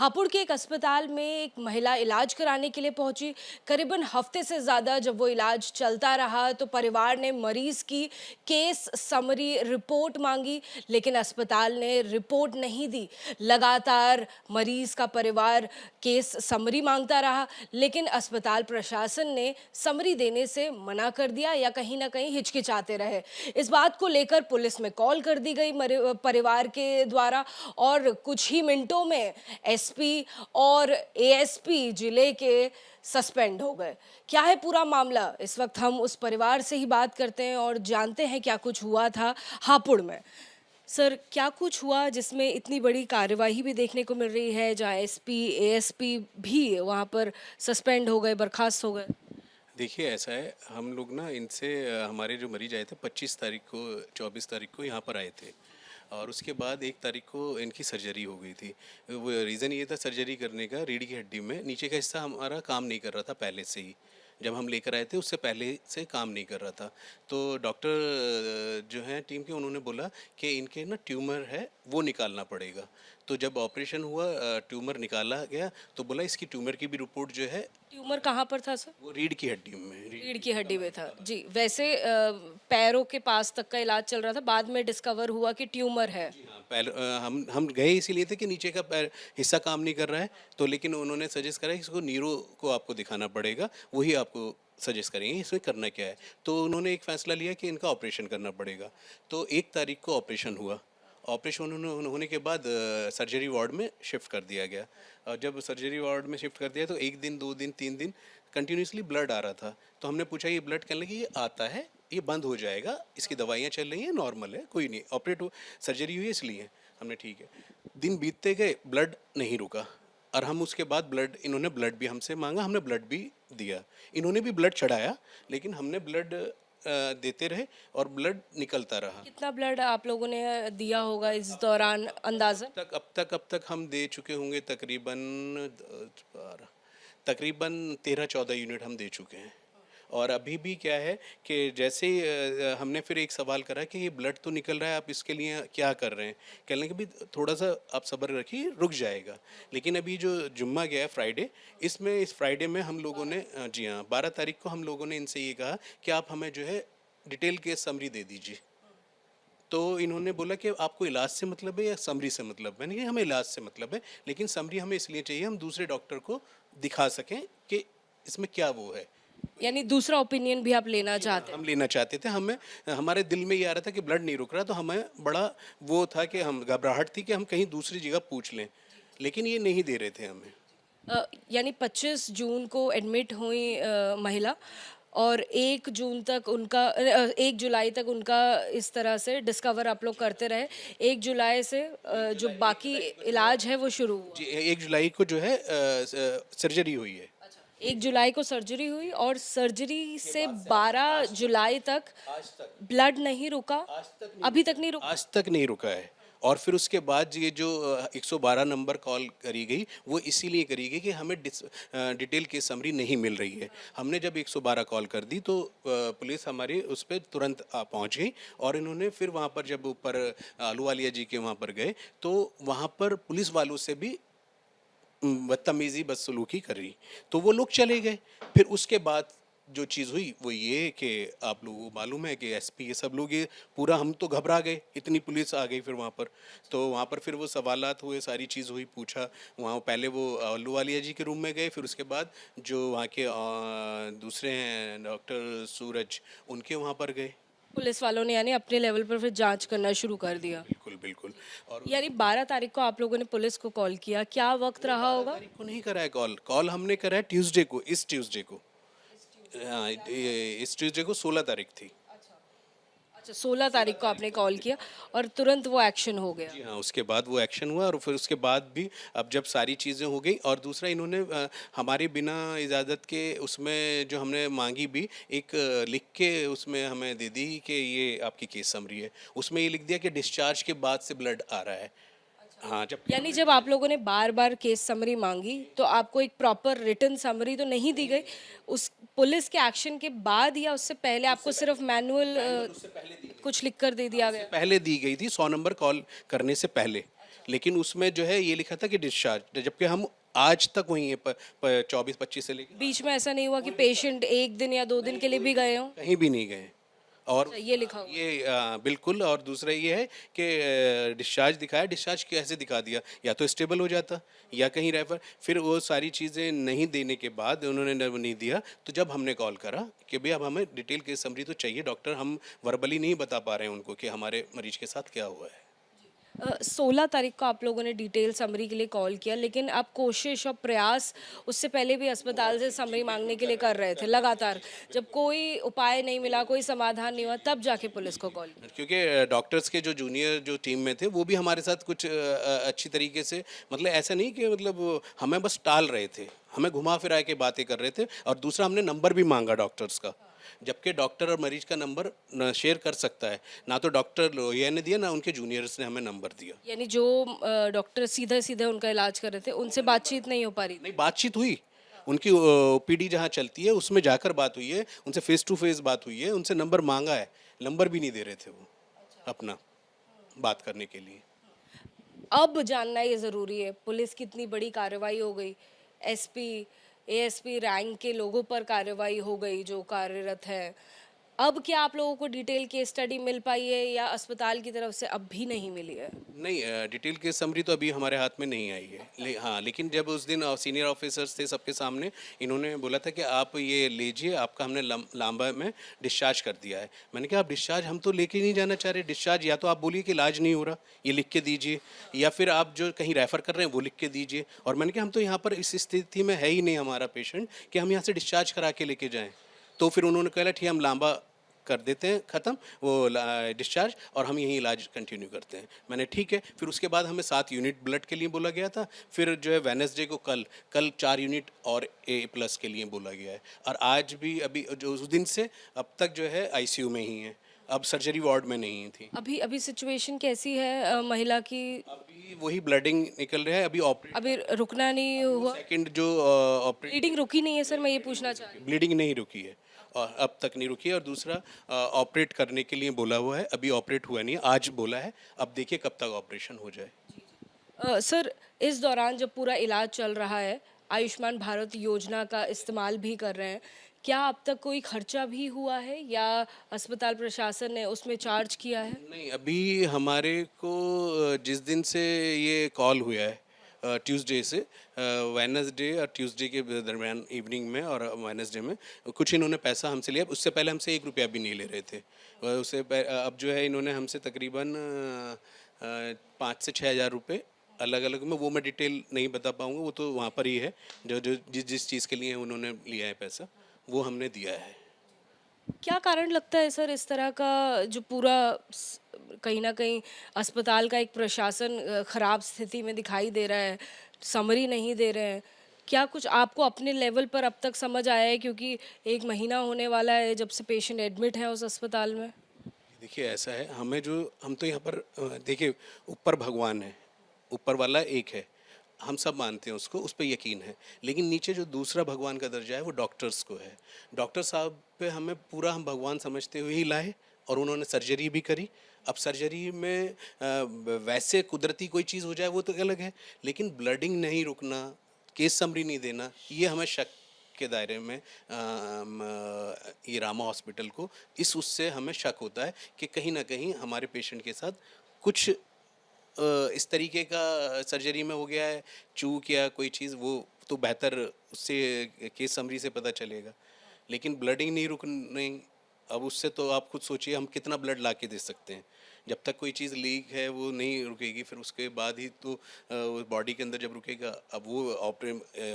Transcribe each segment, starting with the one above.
हापुड़ के एक अस्पताल में एक महिला इलाज कराने के लिए पहुंची। करीबन हफ्ते से ज़्यादा जब वो इलाज चलता रहा तो परिवार ने मरीज की केस समरी रिपोर्ट मांगी, लेकिन अस्पताल ने रिपोर्ट नहीं दी। लगातार मरीज का परिवार केस समरी मांगता रहा, लेकिन अस्पताल प्रशासन ने समरी देने से मना कर दिया या कहीं ना कहीं हिचकिचाते रहे। इस बात को लेकर पुलिस में कॉल कर दी गई परिवार के द्वारा और कुछ ही मिनटों में एसपी और एएसपी जिले के सस्पेंड हो गए। क्या है पूरा मामला, इस वक्त हम उस परिवार से ही बात करते हैं और जानते हैं क्या कुछ हुआ था हापुड़ में। सर, क्या कुछ हुआ जिसमें इतनी बड़ी कार्यवाही भी देखने को मिल रही है, जहां एसपी एएसपी भी वहां पर सस्पेंड हो गए, बर्खास्त हो गए? देखिए ऐसा है, हम लोग ना इनसे हमारे जो मरीज आए थे 25 तारीख को 24 तारीख को यहाँ पर आए थे और उसके बाद 1 तारीख को इनकी सर्जरी हो गई थी। वो रीज़न ये था सर्जरी करने का, रीढ़ की हड्डी में नीचे का हिस्सा हमारा काम नहीं कर रहा था पहले से ही। जब हम लेकर आए थे उससे पहले से काम नहीं कर रहा था। तो डॉक्टर जो हैं टीम के, उन्होंने बोला कि इनके ना ट्यूमर है वो निकालना पड़ेगा। तो जब ऑपरेशन हुआ ट्यूमर निकाला गया तो बोला इसकी ट्यूमर की भी रिपोर्ट जो है, ट्यूमर कहाँ पर था सर? वो रीढ़ की हड्डी में रीढ़ की हड्डी में था जी। वैसे पैरों के पास तक का इलाज चल रहा था, बाद में डिस्कवर हुआ कि ट्यूमर है। हाँ, पहले हम गए इसीलिए थे कि नीचे का पैर हिस्सा काम नहीं कर रहा है। तो लेकिन उन्होंने सजेस्ट करा कि इसको नीरो को आपको दिखाना पड़ेगा, वही आपको सजेस्ट करेंगे इसमें करना क्या है। तो उन्होंने एक फ़ैसला लिया कि इनका ऑपरेशन करना पड़ेगा। तो 1 तारीख को ऑपरेशन हुआ। ऑपरेशन होने के बाद सर्जरी वार्ड में शिफ्ट कर दिया गया। और जब सर्जरी वार्ड में शिफ्ट कर दिया तो 1 दिन 2 दिन 3 दिन कंटिन्यूसली ब्लड आ रहा था। तो हमने पूछा ये ब्लड, कहने लगे ये आता है, ये बंद हो जाएगा, इसकी दवाइयाँ चल रही हैं, नॉर्मल है, कोई नहीं, ऑपरेट हो सर्जरी हुई है इसलिए। हमने ठीक है। दिन बीतते गए, ब्लड नहीं रुका और हम उसके बाद इन्होंने ब्लड भी हमसे मांगा, हमने ब्लड भी दिया। इन्होंने भी ब्लड चढ़ाया, लेकिन हमने ब्लड देते रहे और ब्लड निकलता रहा। कितना ब्लड आप लोगों ने दिया होगा इस दौरान अंदाज़न? अब तक हम दे चुके होंगे तकरीबन 13-14 यूनिट हम दे चुके हैं। और अभी भी क्या है कि जैसे ही हमने फिर एक सवाल करा कि ये ब्लड तो निकल रहा है, आप इसके लिए क्या कर रहे हैं? कहने लगे भी थोड़ा सा आप सब्र रखिए, रुक जाएगा। लेकिन अभी जो जुम्मा गया है फ्राइडे, इस फ्राइडे में हम लोगों ने जी हाँ, 12 तारीख को हम लोगों ने इनसे ये कहा कि आप हमें जो है डिटेल केस समरी दे दीजिए। तो इन्होंने बोला कि आपको इलाज से मतलब है या समरी से मतलब है? मैंने कहा हमें इलाज से मतलब है, लेकिन समरी हमें इसलिए चाहिए हम दूसरे डॉक्टर को दिखा सकें कि इसमें क्या वो है। यानी दूसरा ओपिनियन भी आप लेना चाहते हैं? हम लेना चाहते थे। हमें हमारे दिल में ये आ रहा था कि ब्लड नहीं रुक रहा, तो हमें बड़ा वो था कि हम घबराहट थी कि हम कहीं दूसरी जगह पूछ लें, लेकिन ये नहीं दे रहे थे हमें। यानी 25 जून को एडमिट हुई महिला और 1 जून तक उनका 1 जुलाई तक उनका इस तरह से डिस्कवर आप लोग करते रहे। 1 जुलाई से जो बाकी इलाज है वो शुरू हुआ। जी, 1 जुलाई को जो है सर्जरी हुई है। 1 जुलाई को सर्जरी हुई और सर्जरी से 12 जुलाई तक ब्लड नहीं रुका, अभी तक नहीं रुका। आज तक नहीं रुका है। और फिर उसके बाद ये जो 112 नंबर कॉल करी गई, वो इसीलिए करी गई कि हमें डिटेल केस समरी नहीं मिल रही है। हमने जब 112 कॉल कर दी तो पुलिस हमारी उस पर तुरंत पहुंच गई और इन्होंने फिर वहाँ पर जब ऊपर आलूवालिया जी के वहाँ पर गए तो वहाँ पर पुलिस वालों से भी बदतमीज़ी बदसलूकी करी, तो वो लोग चले गए। फिर उसके बाद जो चीज़ हुई वो ये कि आप लोगों को मालूम है कि एसपी ये सब लोग ये पूरा, हम तो घबरा गए, इतनी पुलिस आ गई फिर वहाँ पर। तो वहाँ पर फिर वो सवालात हुए, सारी चीज़ हुई, पूछा। वहाँ पहले वो अल्लूवालिया जी के रूम में गए, फिर उसके बाद जो वहाँ के दूसरे हैं डॉक्टर सूरज, उनके वहाँ पर गए। पुलिस वालों ने यानी अपने लेवल पर फिर जांच करना शुरू कर दिया। बिल्कुल बिल्कुल। और यानी 12 तारीख को आप लोगों ने पुलिस को कॉल किया, क्या वक्त रहा होगा? तारीख को नहीं करा है कॉल हमने करा है ट्यूसडे को, इस ट्यूसडे को। हाँ, इस ट्यूसडे को 16 तारीख थी। अच्छा, 16 तारीख को आपने कॉल किया और तुरंत वो एक्शन हो गया। जी हाँ, उसके बाद वो एक्शन हुआ और फिर उसके बाद भी अब जब सारी चीज़ें हो गई और दूसरा इन्होंने हमारे बिना इजाज़त के उसमें जो हमने मांगी भी एक लिख के उसमें हमें दे दी कि ये आपकी केस समरी है। उसमें ये लिख दिया कि डिस्चार्ज के बाद से ब्लड आ रहा है। हाँ, जब यानी जब आप लोगों ने बार बार केस समरी मांगी तो आपको एक प्रॉपर रिटन समरी तो नहीं दी गई, उस पुलिस के एक्शन के बाद या उससे पहले आपको सिर्फ मैनुअल कुछ लिख कर दे दिया गया? पहले दी गई थी 100 नंबर कॉल करने से पहले। लेकिन उसमें जो है ये लिखा था कि डिस्चार्ज, जबकि हम आज तक वहीं है 24-25 से लेकर बीच में ऐसा नहीं हुआ कि पेशेंट 1 दिन या 2 दिन के लिए भी गए हों? कहीं भी नहीं गए। और अच्छा, ये लिखा हुआ। ये बिल्कुल। और दूसरा ये है कि डिस्चार्ज दिखाया, डिस्चार्ज कैसे दिखा दिया, या तो स्टेबल हो जाता या कहीं रेफर, फिर वो सारी चीज़ें नहीं देने के बाद उन्होंने नहीं दिया। तो जब हमने कॉल करा कि भई अब हमें डिटेल केस समरी तो चाहिए डॉक्टर, हम वर्बली नहीं बता पा रहे हैं उनको कि हमारे मरीज के साथ क्या हुआ है। 16 तारीख को आप लोगों ने डिटेल समरी के लिए कॉल किया, लेकिन आप कोशिश और प्रयास उससे पहले भी अस्पताल से समरी मांगने के लिए कर रहे थे लगातार। जब कोई उपाय नहीं मिला, कोई समाधान नहीं हुआ, तब जाके पुलिस को कॉल किया। क्योंकि डॉक्टर्स के जो जूनियर जो टीम में थे वो भी हमारे साथ कुछ अच्छी तरीके से, मतलब ऐसा नहीं कि मतलब वो हमें बस टाल रहे थे, हमें घुमा फिरा के बातें कर रहे थे। और दूसरा हमने नंबर भी मांगा डॉक्टर्स का, जबकि डॉक्टर और मरीज का नंबर न शेयर कर सकता है, ना तो डॉक्टर लोहिया ने दिया ना उनके जूनियर्स ने हमें नंबर दिया। यानी जो डॉक्टर सीधे-सीधे उनका इलाज कर रहे थे, उनसे बातचीत नहीं हो पा रही थी। नहीं, बातचीत हुई, उनकी ओपीडी जहाँ चलती है उसमें जाकर बात हुई है, उनसे फेस टू फेस बात हुई है, उनसे नंबर मांगा है, नंबर भी नहीं दे रहे थे वो अपना बात करने के लिए। अब जानना ये ज़रूरी है, पुलिस कितनी बड़ी कार्रवाई हो गई, एसपी, एएसपी रैंक के लोगों पर कार्रवाई हो गई जो कार्यरत हैं। अब क्या आप लोगों को डिटेल केस स्टडी मिल पाई है या अस्पताल की तरफ से अब भी नहीं मिली है? नहीं, डिटेल केस समरी तो अभी हमारे हाथ में नहीं आई है। हाँ, लेकिन जब उस दिन सीनियर ऑफिसर्स थे सबके सामने, इन्होंने बोला था कि आप ये लीजिए, आपका हमने लांबा में डिस्चार्ज कर दिया है। मैंने कहा आप डिस्चार्ज हम तो लेके नहीं जाना चाह रहे, डिस्चार्ज या तो आप बोलिए कि इलाज नहीं हो रहा, ये लिख के दीजिए, या फिर आप जो कहीं रेफ़र कर रहे हैं वो लिख के दीजिए। और मैंने कहा हम तो यहाँ पर इस स्थिति में है ही नहीं हमारा पेशेंट कि हम यहाँ से डिस्चार्ज करा के लेके जाएँ। तो फिर उन्होंने कहा ठीक है हम लांबा कर देते हैं ख़त्म वो डिस्चार्ज, और हम यहीं इलाज कंटिन्यू करते हैं। मैंने ठीक है। फिर उसके बाद हमें 7 यूनिट ब्लड के लिए बोला गया था। फिर जो है वेडनेसडे को कल 4 यूनिट और A+ के लिए बोला गया है। और आज भी अभी जो उस दिन से अब तक जो है आईसीयू में ही है, अब सर्जरी वार्ड में नहीं थी। अभी अभी सिचुएशन कैसी है महिला की? अभी वही ब्लडिंग निकल रहा है, अभी ऑपरेट अभी रुकना नहीं हुआ? सेकेंड जो ऑपरेट ब्लीडिंग रुकी नहीं है सर, मैं ये पूछना चाह रही हूँ। ब्लीडिंग नहीं रुकी है, और अब तक नहीं रुकी है। और दूसरा ऑपरेट करने के लिए बोला हुआ है, अभी ऑपरेट हुआ नहीं है, आज बोला है, अब देखिए कब तक ऑपरेशन हो जाए। सर, इस दौरान जब पूरा इलाज चल रहा है, आयुष्मान भारत योजना का इस्तेमाल भी कर रहे हैं, क्या अब तक कोई खर्चा भी हुआ है या अस्पताल प्रशासन ने उसमें चार्ज किया है? नहीं, अभी हमारे को जिस दिन से ये कॉल हुआ है, ट्यूसडे से, वेडनेसडे और ट्यूसडे के दरमियान इवनिंग में और वेडनेसडे में कुछ इन्होंने पैसा हमसे लिया। उससे पहले हमसे 1 रुपया भी नहीं ले रहे थे। अब जो है इन्होंने हमसे तकरीबन 5 से 6 हज़ार रुपये अलग अलग में, वो मैं डिटेल नहीं बता पाऊँगा, वो तो वहाँ पर ही है, जो जो जिस जिस चीज़ के लिए उन्होंने लिया है पैसा वो हमने दिया है। क्या कारण लगता है सर इस तरह का जो पूरा कहीं ना कहीं अस्पताल का एक प्रशासन खराब स्थिति में दिखाई दे रहा है, समरी नहीं दे रहे हैं? क्या कुछ आपको अपने लेवल पर अब तक समझ आया है, क्योंकि 1 महीना होने वाला है जब से पेशेंट एडमिट है उस अस्पताल में? देखिए ऐसा है, हमें जो हम तो यहाँ पर देखिए ऊपर भगवान है, ऊपर वाला एक है, हम सब मानते हैं उसको, उस पर यकीन है। लेकिन नीचे जो दूसरा भगवान का दर्जा है वो डॉक्टर्स को है। डॉक्टर साहब पे हमें पूरा हम भगवान समझते हुए ही लाए, और उन्होंने सर्जरी भी करी। अब सर्जरी में वैसे कुदरती कोई चीज़ हो जाए वो तो अलग है, लेकिन ब्लडिंग नहीं रुकना, केस समरी नहीं देना, ये हमें शक के दायरे में ये रामा हॉस्पिटल को उससे हमें शक होता है कि कहीं ना कहीं हमारे पेशेंट के साथ कुछ इस तरीके का सर्जरी में हो गया है, चूक या कोई चीज़, वो तो बेहतर उससे केस समरी से पता चलेगा। लेकिन ब्लडिंग नहीं रुकनी, अब उससे तो आप खुद सोचिए हम कितना ब्लड ला के दे सकते हैं। जब तक कोई चीज़ लीक है वो नहीं रुकेगी, फिर उसके बाद ही तो बॉडी के अंदर जब रुकेगा, अब वो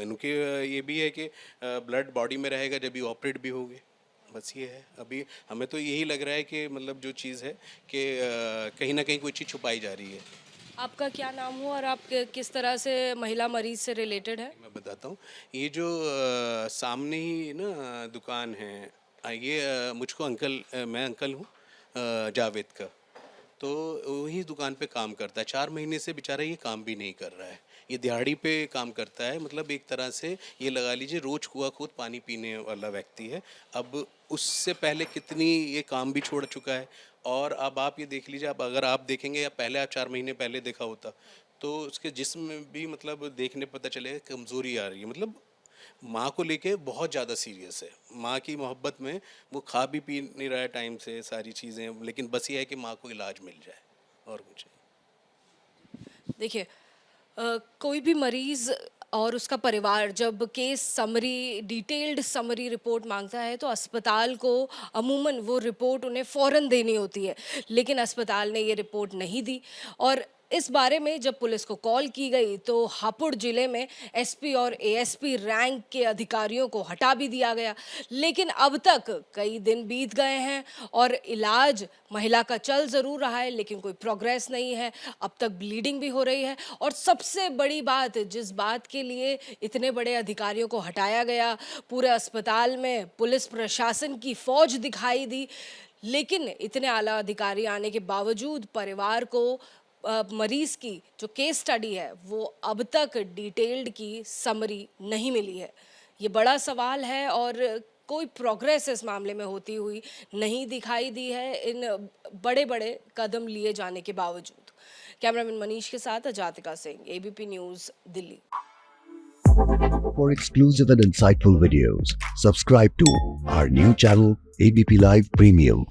उनके ये भी है कि ब्लड बॉडी में रहेगा जब भी ऑपरेट भी होगे। बस ये है, अभी हमें तो यही लग रहा है कि मतलब जो चीज़ है कि कहीं ना कहीं कोई चीज़ छुपाई जा रही है। आपका क्या नाम हो और आप किस तरह से महिला मरीज से रिलेटेड है? मैं बताता हूँ, ये जो सामने ही ना दुकान है, ये मुझको अंकल, मैं अंकल हूँ जावेद का, तो वही दुकान पे काम करता है। 4 महीने से बेचारा ये काम भी नहीं कर रहा है, ये दिहाड़ी पे काम करता है। मतलब एक तरह से ये लगा लीजिए रोज कुआं खोद पानी पीने वाला व्यक्ति है। अब उससे पहले कितनी ये काम भी छोड़ चुका है। और अब आप ये देख लीजिए, अब अगर आप देखेंगे या पहले आप 4 महीने पहले देखा होता तो उसके जिस्म में भी मतलब देखने पता चलेगा कमज़ोरी आ रही है, मतलब माँ को लेके बहुत ज़्यादा सीरियस है। माँ की मोहब्बत में वो खा भी पी नहीं रहा है टाइम से सारी चीज़ें, लेकिन बस ये है कि माँ को इलाज मिल जाए और कुछ नहीं। देखिए, कोई भी मरीज और उसका परिवार जब case summary detailed summary report मांगता है तो अस्पताल को अमूमन वो रिपोर्ट उन्हें फ़ौरन देनी होती है, लेकिन अस्पताल ने ये रिपोर्ट नहीं दी। और इस बारे में जब पुलिस को कॉल की गई तो हापुड़ जिले में एसपी और एएसपी रैंक के अधिकारियों को हटा भी दिया गया, लेकिन अब तक कई दिन बीत गए हैं और इलाज महिला का चल ज़रूर रहा है, लेकिन कोई प्रोग्रेस नहीं है। अब तक ब्लीडिंग भी हो रही है और सबसे बड़ी बात, जिस बात के लिए इतने बड़े अधिकारियों को हटाया गया, पूरे अस्पताल में पुलिस प्रशासन की फौज दिखाई दी, लेकिन इतने आला अधिकारी आने के बावजूद परिवार को मरीज की जो केस स्टडी है वो अब तक डिटेल्ड की समरी नहीं मिली है। ये बड़ा सवाल है और कोई प्रोग्रेस इस मामले में होती हुई नहीं दिखाई दी है इन बड़े बड़े कदम लिए जाने के बावजूद। कैमरामैन मनीष के साथ Ajatika Singh, ABP news, Delhi. For exclusive and insightful videos, subscribe to our new channel ABP Live Premium.